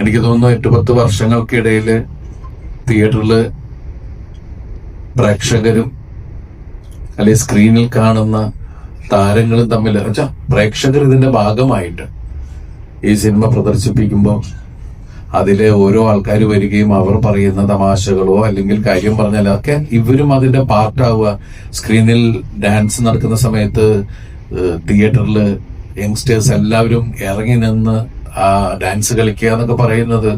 എനിക്ക് തോന്നുന്നു 8-10 വർഷങ്ങൾക്കിടയിൽ തിയേറ്ററിൽ പ്രേക്ഷകരും അല്ലെങ്കിൽ സ്ക്രീനിൽ കാണുന്ന താരങ്ങളും തമ്മിൽ പ്രേക്ഷകർ ഇതിന്റെ ഭാഗമായിട്ട് ഈ സിനിമ പ്രദർശിപ്പിക്കുമ്പോൾ അതിലെ ഓരോ ആൾക്കാർ വരികയും അവർ പറയുന്ന തമാശകളോ അല്ലെങ്കിൽ കാര്യം പറഞ്ഞാലൊക്കെ ഇവരും അതിന്റെ പാർട്ടാവുക. സ്ക്രീനിൽ ഡാൻസ് നടക്കുന്ന സമയത്ത് തിയേറ്ററിൽ യങ്സ്റ്റേഴ്സ് എല്ലാവരും ഇറങ്ങി നിന്ന് ആ ഡാൻസ് കളിക്കുക എന്നൊക്കെ പറയുന്നത്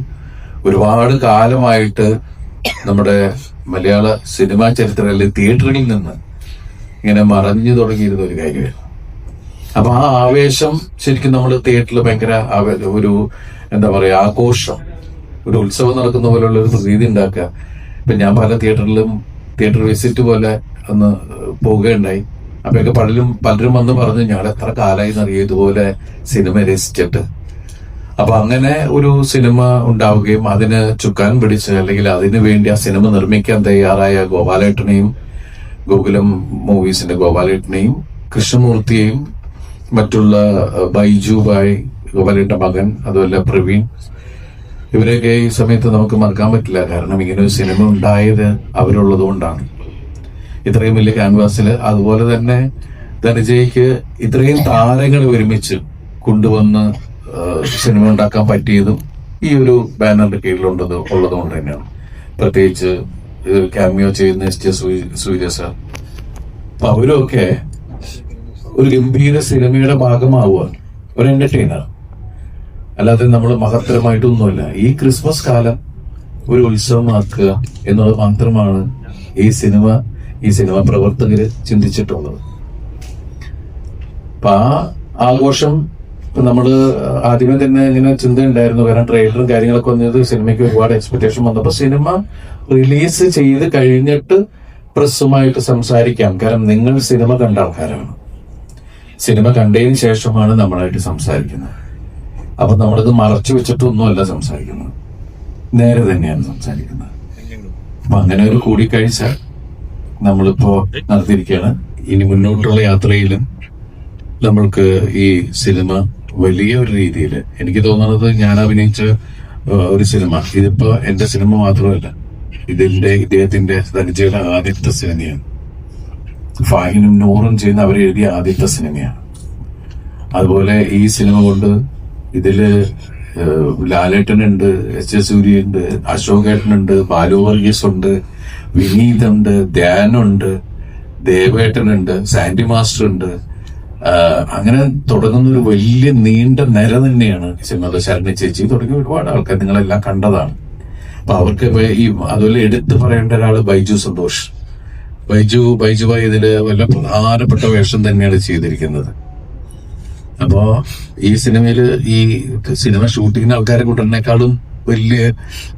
ഒരുപാട് കാലമായിട്ട് നമ്മുടെ മലയാള സിനിമാ ചരിത്രത്തിൽ തിയേറ്ററിൽ നിന്ന് ഇങ്ങനെ മറഞ്ഞു തുടങ്ങിയിരുന്ന ഒരു കാര്യമാണ്. അപ്പൊ ആ ആവേശം ശരിക്കും നമ്മൾ തിയേറ്ററിൽ ഭയങ്കര ഒരു എന്താ പറയാ ആഘോഷം, ഒരു ഉത്സവം നടക്കുന്ന പോലെയുള്ള ഒരു പ്രതീതി ഉണ്ടാക്കുക. ഇപ്പൊ ഞാൻ പല തിയേറ്റർ വിസിറ്റ് പോലെ ഒന്ന് പോവുകയുണ്ടായി. അപ്പൊക്കെ പലരും വന്ന് പറഞ്ഞു ഞങ്ങൾ എത്ര കാലമായി എന്നറിയാം ഇതുപോലെ സിനിമ രസിച്ചിട്ട്. അപ്പൊ അങ്ങനെ ഒരു സിനിമ ഉണ്ടാവുകയും അതിന് ചുക്കാൻ പിടിച്ച് അല്ലെങ്കിൽ അതിനു വേണ്ടി ആ സിനിമ നിർമ്മിക്കാൻ തയ്യാറായ ഗോപാലേട്ടനെയും, ഗോകുലം മൂവീസിന്റെ ഗോപാലേട്ടനെയും, കൃഷ്ണമൂർത്തിയെയും, മറ്റുള്ള ബൈജു ബായ്, ഗോപാലേട്ടന്റെ മകൻ, അതുപോലെ പ്രവീൺ, ഇവരെയൊക്കെ ഈ സമയത്ത് നമുക്ക് മറക്കാൻ പറ്റില്ല. കാരണം ഇങ്ങനെ ഒരു സിനിമ ഉണ്ടായത് അവരുള്ളത് കൊണ്ടാണ്. ഇത്രയും വലിയ ക്യാൻവാസിൽ അതുപോലെ തന്നെ ധനജയ്ക്ക് ഇത്രയും താരങ്ങൾ ഒരുമിച്ച് കൊണ്ടുവന്ന് സിനിമ ഉണ്ടാക്കാൻ പറ്റിയതും ഈ ഒരു ബാനറിന്റെ കീഴിലുള്ളത് കൊണ്ട് തന്നെയാണ്. പ്രത്യേകിച്ച് ക്യാമിയോ ചെയ്യുന്ന എസ് ജെ സൂര്യ സാർ. അപ്പൊ അവരൊക്കെ ഒരു ഗംഭീര സിനിമയുടെ ഭാഗമാവുക, ഒരു എന്റർടൈനർ, അല്ലാതെ നമ്മൾ മഹത്തരമായിട്ടൊന്നുമല്ല. ഈ ക്രിസ്മസ് കാലം ഒരു ഉത്സവമാക്കുക എന്നുള്ളത് മാത്രമാണ് ഈ സിനിമ പ്രവർത്തകര് ചിന്തിച്ചിട്ടുള്ളത്. അപ്പൊ ആ ആഘോഷം നമ്മള് ആദ്യമേ തന്നെ ഇങ്ങനെ ചിന്തയുണ്ടായിരുന്നു. കാരണം ട്രെയിലറും കാര്യങ്ങളൊക്കെ വന്നത് സിനിമയ്ക്ക് ഒരുപാട് എക്സ്പെക്ടേഷൻ വന്നപ്പോ സിനിമ റിലീസ് ചെയ്ത് കഴിഞ്ഞിട്ട് പ്രസ്സുമായിട്ട് സംസാരിക്കാം. കാരണം നിങ്ങൾ സിനിമ കണ്ട ആൾക്കാരാണ്, സിനിമ കണ്ടതിന് ശേഷമാണ് നമ്മളായിട്ട് സംസാരിക്കുന്നത്. അപ്പൊ നമ്മളിത് മറച്ചു വെച്ചിട്ടൊന്നുമല്ല സംസാരിക്കുന്നത്, നേരെ തന്നെയാണ് സംസാരിക്കുന്നത്. അപ്പൊ അങ്ങനെ ഒരു കൂടിക്കാഴ്ച നമ്മളിപ്പോ നടത്തിയിരിക്കുകയാണ്. ഇനി മുന്നോട്ടുള്ള യാത്രയിലും നമ്മൾക്ക് ഈ സിനിമ വലിയ ഒരു രീതിയിൽ, എനിക്ക് തോന്നുന്നത് ഞാൻ അഭിനയിച്ച ഒരു സിനിമ, ഇതിപ്പോ എന്റെ സിനിമ മാത്രമല്ല, ഇദ്ദേഹത്തിന്റെ ധനജയുടെ ആദ്യത്തെ സിനിമയാണ്. ഫാഹിനും നൂറും ചെയ്യുന്ന അവരെഴുതിയ ആദ്യത്തെ സിനിമയാണ്. അതുപോലെ ഈ സിനിമ കൊണ്ട് ഇതില് ലാലേട്ടനുണ്ട്, എസ് ജെ സൂര്യയുണ്ട്, അശോകേട്ടനുണ്ട്, ബാലു വർഗീസ് ഉണ്ട്, വിനീതുണ്ട്, ധ്യാനുണ്ട്, ദേവേട്ടനുണ്ട്, സാൻഡി മാസ്റ്റർ ഉണ്ട്. അങ്ങനെ തുടങ്ങുന്ന ഒരു വലിയ നീണ്ട നിര തന്നെയാണ് സിനിമയുടെ. ശരണി ചേച്ചി തുടങ്ങിയ ഒരുപാട് ആൾക്കാർ നിങ്ങളെല്ലാം കണ്ടതാണ്. അപ്പൊ അവർക്ക് അതുപോലെ എടുത്തു പറയേണ്ട ഒരാള് ബൈജു സന്തോഷ്. ബൈജുബായി ഇതില് വല്ല പ്രധാനപ്പെട്ട വേഷം തന്നെയാണ് ചെയ്തിരിക്കുന്നത്. അപ്പോ ഈ സിനിമയില് ഈ സിനിമ ഷൂട്ടിങ്ങിന് ആൾക്കാരെ കൂട്ടുന്നതിനേക്കാളും വലിയ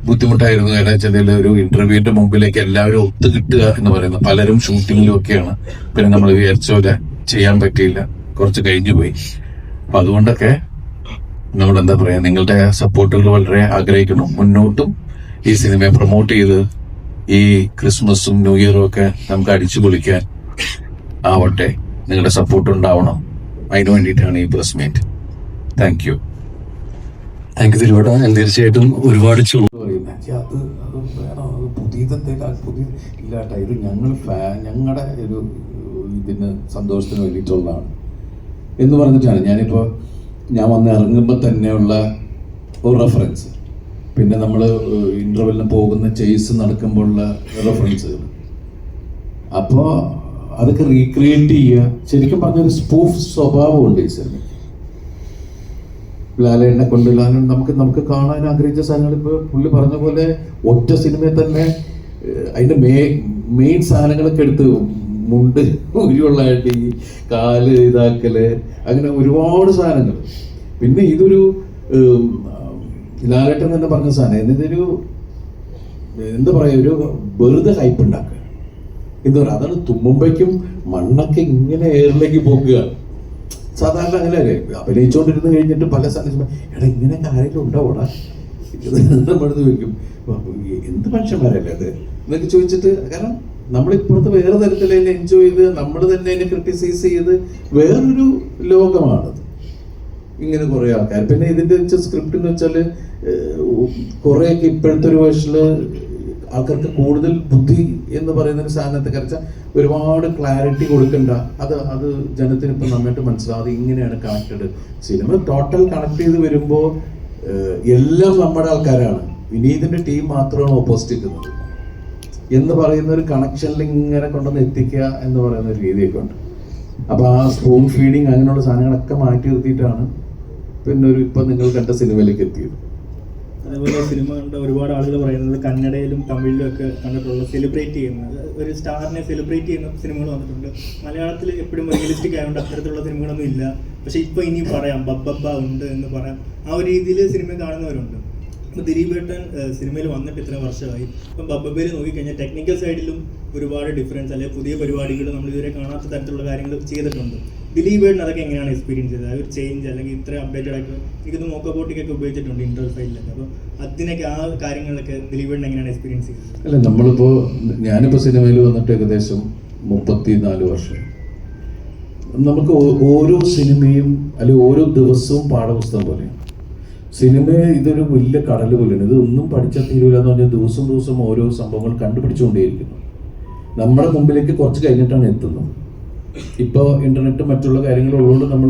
ബുദ്ധിമുട്ടായിരുന്നു. കാരണം വെച്ചാൽ ഒരു ഇന്റർവ്യൂവിന്റെ മുമ്പിലേക്ക് എല്ലാവരും ഒത്തു കിട്ടുക എന്ന് പറയുന്നത്. പലരും ഷൂട്ടിങ്ങിലും ഒക്കെയാണ്. പിന്നെ നമ്മൾ വിചാരിച്ച പോലെ ചെയ്യാൻ പറ്റിയില്ല, കുറച്ച് കഴിഞ്ഞു പോയി. അപ്പൊ അതുകൊണ്ടൊക്കെ നമ്മൾ എന്താ പറയാ, നിങ്ങളുടെ സപ്പോർട്ടുകൾ വളരെ ആഗ്രഹിക്കുന്നു. മുന്നോട്ടും ഈ സിനിമയെ പ്രൊമോട്ട് ചെയ്ത് ഈ ക്രിസ്മസും ന്യൂ ഇയറും ഒക്കെ നമുക്ക് അടിച്ചു പൊളിക്കാൻ ആവട്ടെ. നിങ്ങളുടെ സപ്പോർട്ട് ഉണ്ടാവണം. അതിനു വേണ്ടിയിട്ടാണ് ഈ പ്രസ് മീറ്റ്. താങ്ക് യു തിരുവട. തീർച്ചയായിട്ടും ഒരുപാട് ഇല്ലാട്ട, ഇത് ഞങ്ങളുടെ ഒരു ഇതിന് സന്തോഷത്തിന് വേണ്ടിയിട്ടുള്ളതാണ് എന്ന് പറഞ്ഞിട്ടാണ് ഞാൻ വന്ന് ഇറങ്ങുമ്പോൾ തന്നെയുള്ള ഒരു റെഫറൻസ്. പിന്നെ നമ്മൾ ഇന്റർവെല്ലിന് പോകുന്ന ചേസ് നടക്കുമ്പോഴുള്ള റെഫറൻസുകൾ, അപ്പോൾ അതൊക്കെ റീക്രിയേറ്റ് ചെയ്യുക. ശരിക്കും പറഞ്ഞൊരു സ്പൂഫ് സ്വഭാവമുണ്ട് ഈ സിനിമ. ലാലേട്ടനെ കൊണ്ട് നമുക്ക് കാണാൻ ആഗ്രഹിച്ച സാധനങ്ങൾ ഇപ്പോൾ പുള്ളി പറഞ്ഞ പോലെ ഒറ്റ സിനിമയിൽ തന്നെ അതിന്റെ മെയിൻ സാധനങ്ങളൊക്കെ എടുത്ത് മുണ്ട് ഉരുവള്ളായിട്ട് ഈ കാല് ഇതാക്കല്, അങ്ങനെ ഒരുപാട് സാധനങ്ങൾ. പിന്നെ ഇതൊരു ലാലേട്ടൻ തന്നെ പറഞ്ഞ സാധനം, ഇതൊരു എന്താ പറയാ, ഒരു വെറുതെ ഹൈപ്പ് ഉണ്ടാക്കുക. എന്താ പറയുക, അതാണ് തുമ്മുമ്പയ്ക്കും മണ്ണൊക്കെ ഇങ്ങനെ എയറിലേക്ക് പോകുക. സാധാരണ അങ്ങനെയല്ലേ അഭിനയിച്ചുകൊണ്ടിരുന്ന് കഴിഞ്ഞിട്ട് പല സ്ഥലത്തും എടാ ഇങ്ങനെയൊക്കെ ആരെങ്കിലും ഉണ്ടാവൂടാ നമ്മളെന്ന് ചോദിക്കും, എന്ത് മനുഷ്യന്മാരല്ലേ അത് എന്നൊക്കെ ചോദിച്ചിട്ട്. കാരണം നമ്മളിപ്പുറത്ത് വേറെ തരത്തിൽ അതിനെ എൻജോയ് ചെയ്ത് നമ്മൾ തന്നെ അതിനെ ക്രിട്ടിസൈസ് ചെയ്ത് വേറൊരു ലോകമാണത്. ഇങ്ങനെ കുറെ ആൾക്കാർ. പിന്നെ ഇതിന്റെ സ്ക്രിപ്റ്റ് എന്ന് വെച്ചാൽ കുറെയൊക്കെ ഇപ്പോഴത്തെ ഒരു വേർഷനില് ആൾക്കാർക്ക് കൂടുതൽ ബുദ്ധി എന്ന് പറയുന്ന ഒരു സാധനത്തെ കുറിച്ച് ഒരുപാട് ക്ലാരിറ്റി കൊടുക്കണ്ട. അത് ജനത്തിന് ഇപ്പം നന്നായിട്ട് മനസ്സിലാവും. അത് ഇങ്ങനെയാണ് കണക്റ്റഡ്. സിനിമ ടോട്ടൽ കണക്ട് ചെയ്ത് വരുമ്പോൾ എല്ലാം നമ്മുടെ ആൾക്കാരാണ്, വിനീതിന്റെ ടീം മാത്രമാണ് ഓപ്പോസിറ്റ് നിൽക്കുന്നത് എന്ന് പറയുന്ന ഒരു കണക്ഷനിൽ ഇങ്ങനെ കൊണ്ടുവന്ന് എത്തിക്കുക എന്ന് പറയുന്ന ഒരു രീതിയൊക്കെ ഉണ്ട്. അപ്പൊ ആ സ്പൂൺ ഫീഡിങ് അങ്ങനെയുള്ള സാധനങ്ങളൊക്കെ മാറ്റി നിർത്തിയിട്ടാണ് പിന്നെ ഇപ്പൊ നിങ്ങൾ കണ്ട സിനിമയിലേക്ക് എത്തിയത്. അതേപോലെ സിനിമ കണ്ട ഒരുപാട് ആളുകൾ പറയുന്നത് കന്നഡയിലും തമിഴിലും ഒക്കെ കണ്ടിട്ടുള്ള സെലിബ്രേറ്റ് ചെയ്യുന്നത്, ഒരു സ്റ്റാറിനെ സെലിബ്രേറ്റ് ചെയ്യുന്ന സിനിമകൾ വന്നിട്ടുണ്ട്. മലയാളത്തിൽ എപ്പോഴും റിയലിസ്റ്റിക് ആയതുകൊണ്ട് അത്തരത്തിലുള്ള സിനിമകളൊന്നും ഇല്ല. പക്ഷെ ഇപ്പൊ ഇനി പറയാം ബബ്ബബ്ബ ഉണ്ട് എന്ന് പറയാം, ആ ഒരു രീതിയിൽ സിനിമ കാണുന്നവരുണ്ട്. ഇപ്പൊ ദിലീപേട്ടൻ സിനിമയിൽ വന്നിട്ട് ഇത്ര വർഷമായി. ഇപ്പം ബബ്ബബ്ബയിൽ നോക്കിക്കഴിഞ്ഞാൽ ടെക്നിക്കൽ സൈഡിലും ഒരുപാട് ഡിഫറൻസ്, അല്ലെങ്കിൽ പുതിയ പരിപാടികൾ നമ്മൾ ഇതുവരെ കാണാത്ത തരത്തിലുള്ള കാര്യങ്ങൾ ചെയ്തിട്ടുണ്ട്. ദിലീപേട്ടൻ അതൊക്കെ എങ്ങനെയാണ് എക്സ്പീരിയൻസ് ചെയ്തത്? ഒരു ചേഞ്ച് അല്ലെങ്കിൽ ഇത്ര അപ്ഡേറ്റഡ് ആയിട്ട് എനിക്കൊന്ന് മോക്കോബോട്ടിക്കൊക്കെ ഉപയോഗിച്ചിട്ടുണ്ട് ഇന്റർവൽ ഫൈലിലൊക്കെ. അപ്പോൾ അതിനൊക്കെ ആ കാര്യങ്ങളൊക്കെ ദിലീപേട്ടൻ എങ്ങനെയാണ് എക്സ്പീരിയൻസ് ചെയ്തത്? അല്ല, ഞാനിപ്പോ സിനിമയിൽ വന്നിട്ട് ഏകദേശം 34 വർഷം. നമുക്ക് ഓരോ സിനിമയും അല്ലെങ്കിൽ ഓരോ ദിവസവും പാഠപുസ്തകം പോലെയാണ്. സിനിമ ഇതൊരു വലിയ കടൽ പോലെയാണ്. ഇത് ഒന്നും പഠിച്ചാൽ തീരൂല എന്ന് പറഞ്ഞാൽ ദിവസം ഓരോ സംഭവങ്ങൾ കണ്ടുപിടിച്ചുകൊണ്ടേയിരിക്കുന്നു. നമ്മുടെ മുമ്പിലേക്ക് കുറച്ച് കഴിഞ്ഞിട്ടാണ് എത്തുന്നത്. ഇപ്പോൾ ഇന്റർനെറ്റ് മറ്റുള്ള കാര്യങ്ങളുള്ളതുകൊണ്ട് നമ്മൾ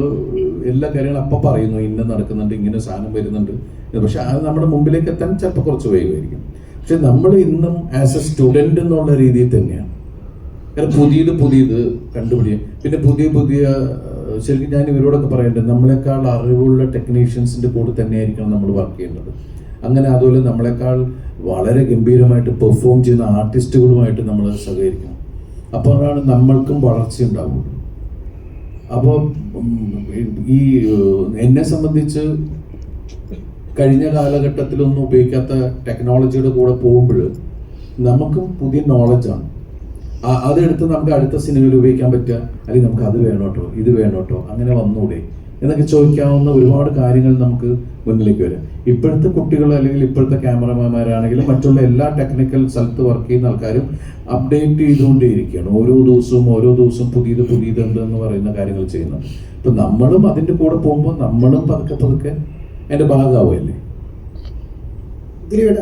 എല്ലാ കാര്യങ്ങളും അപ്പം പറയുന്നു, ഇന്ന നടക്കുന്നുണ്ട്, ഇങ്ങനെ സാധനം വരുന്നുണ്ട്. പക്ഷെ അത് നമ്മുടെ മുമ്പിലേക്ക് എത്താൻ ചിലപ്പോൾ കുറച്ച് വേഗമായിരിക്കും. പക്ഷെ നമ്മൾ ഇന്നും ആസ് എ സ്റ്റുഡൻറ് എന്നുള്ള രീതിയിൽ തന്നെയാണ്. കാരണം പുതിയത് കണ്ടുപിടിക്കുക. പിന്നെ പുതിയ ശരിക്കും ഞാൻ ഇവരോടൊക്കെ പറയേണ്ടത്, നമ്മളെക്കാൾ അറിവുള്ള ടെക്നീഷ്യൻസിന്റെ കൂടെ തന്നെയായിരിക്കണം നമ്മൾ വർക്ക് ചെയ്യേണ്ടത്. അങ്ങനെ അതുപോലെ നമ്മളെക്കാൾ വളരെ ഗംഭീരമായിട്ട് പെർഫോം ചെയ്യുന്ന ആർട്ടിസ്റ്റുകളുമായിട്ട് നമ്മൾ സഹകരിക്കണം. അപ്പോഴാണ് നമ്മൾക്കും വളർച്ച ഉണ്ടാവുള്ളൂ. അപ്പോൾ ഈ എന്നെ സംബന്ധിച്ച് കഴിഞ്ഞ കാലഘട്ടത്തിലൊന്നും ഉപയോഗിക്കാത്ത ടെക്നോളജിയുടെ കൂടെ പോകുമ്പോൾ നമുക്കും പുതിയ നോളജാണ്. അതെടുത്ത് നമുക്ക് അടുത്ത സിനിമയിൽ ഉപയോഗിക്കാൻ പറ്റുക, അല്ലെങ്കിൽ നമുക്ക് അത് വേണോട്ടോ ഇത് വേണോട്ടോ അങ്ങനെ വന്നൂടെ എന്നൊക്കെ ചോദിക്കാവുന്ന ഒരുപാട് കാര്യങ്ങൾ നമുക്ക് മുന്നിലേക്ക് വരാം. ഇപ്പോഴത്തെ കുട്ടികൾ അല്ലെങ്കിൽ ഇപ്പോഴത്തെ ക്യാമറമാന്മാരാണെങ്കിലും മറ്റുള്ള എല്ലാ ടെക്നിക്കൽ സ്ഥലത്ത് വർക്ക് ചെയ്യുന്ന ആൾക്കാരും അപ്ഡേറ്റ് ചെയ്തുകൊണ്ടേയിരിക്കുകയാണ്. ഓരോ ദിവസവും പുതിയത് ഉണ്ട് എന്ന് പറയുന്ന കാര്യങ്ങൾ ചെയ്യുന്നുണ്ട്. ഇപ്പൊ നമ്മളും അതിന്റെ കൂടെ പോകുമ്പോൾ നമ്മളും പതുക്കെ അതിന്റെ ഭാഗമാവുമല്ലേ. ദിലീപേട്ട